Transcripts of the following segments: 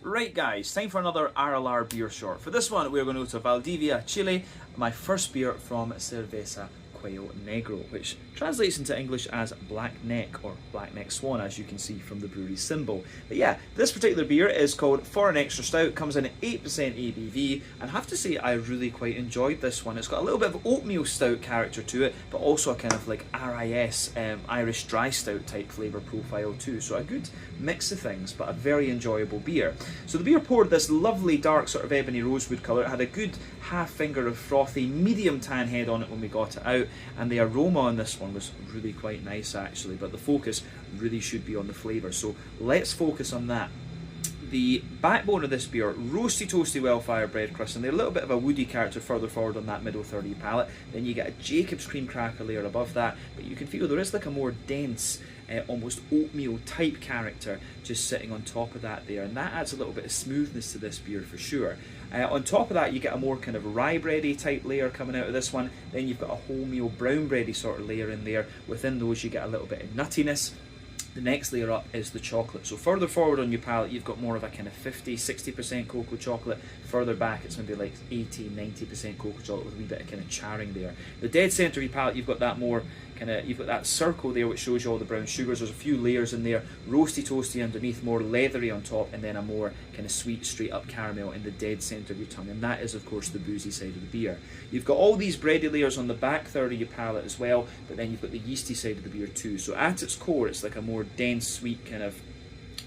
Right guys, time for another RLR beer short. For this one we're going to go to Valdivia, Chile, my first beer from Cerveza Cuello Negro, which translates into English as black neck or black neck swan, as you can see from the brewery symbol. But yeah, this particular beer is called For an Extra Stout, comes in at 8% ABV, and I have to say I really quite enjoyed this one. It's got a little bit of oatmeal stout character to it, but also a kind of like RIS, Irish dry stout type flavour profile too, so a good mix of things, but a very enjoyable beer. So the beer poured this lovely dark sort of ebony rosewood colour. It had a good half finger of frothy medium tan head on it when we got it out, and the aroma on this one was really quite nice actually, but the focus really should be on the flavour, so let's focus on that. The backbone of this beer, roasty toasty well-fired bread crust, and they're a little bit of a woody character further forward on that middle third of your palate. Then you get a Jacob's cream cracker layer above that, but you can feel there is like a more dense, almost oatmeal type character just sitting on top of that there, and that adds a little bit of smoothness to this beer for sure. On top of that you get a more kind of rye bready type layer coming out of this one. Then you've got a wholemeal brown bready sort of layer in there. Within those you get a little bit of nuttiness. The next layer up is the chocolate. So further forward on your palate you've got more of a kind of 50-60% cocoa chocolate. Further back it's maybe like 80-90% cocoa chocolate with a wee bit of kind of charring there. The dead centre of your palate you've got that more kind of, you've got that circle there which shows you all the brown sugars. There's a few layers in there, roasty toasty underneath, more leathery on top, and then a more kind of sweet straight up caramel in the dead centre of your tongue, and that is of course the boozy side of the beer. You've got all these bready layers on the back third of your palate as well, but then you've got the yeasty side of the beer too. So at its core it's like a more dense sweet kind of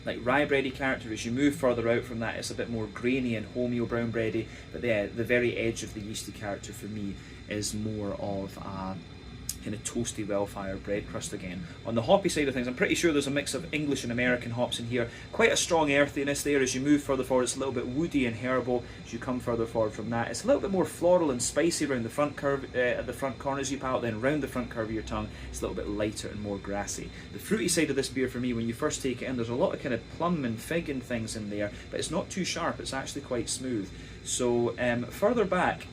like rye bready character. As you move further out from that it's a bit more grainy and wholemeal brown bready, but yeah, the very edge of the yeasty character for me is more of a kind of toasty well-fired bread crust again. On the hoppy side of things, I'm pretty sure there's a mix of English and American hops in here. Quite a strong earthiness there. As you move further forward it's a little bit woody and herbal. As you come further forward from that it's a little bit more floral and spicy around the front curve, at the front corners of your palate, then round the front curve of your tongue it's a little bit lighter and more grassy. The fruity side of this beer for me, when you first take it in, there's a lot of kind of plum and fig and things in there, but it's not too sharp, it's actually quite smooth. So further back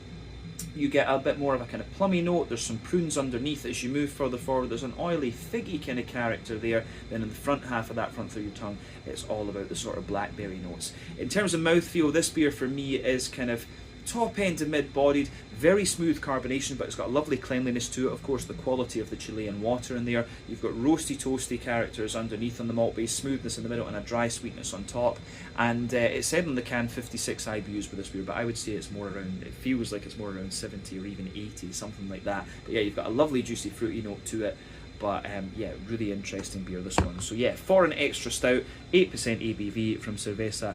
you get a bit more of a kind of plummy note. There's some prunes underneath. As you move further forward there's an oily figgy kind of character there. Then in the front half of that front through your tongue it's all about the sort of blackberry notes. In terms of mouthfeel, this beer for me is kind of top end to mid-bodied, very smooth carbonation, but it's got a lovely cleanliness to it. Of course the quality of the Chilean water in there. You've got roasty toasty characters underneath on the malt base, smoothness in the middle and a dry sweetness on top. And it said on the can 56 IBUs for this beer, but I would say it's more around, it feels like it's more around 70 or even 80, something like that. But yeah, you've got a lovely juicy fruity note to it. But yeah, really interesting beer this one. So yeah, For an Extra Stout, 8% ABV from Cerveza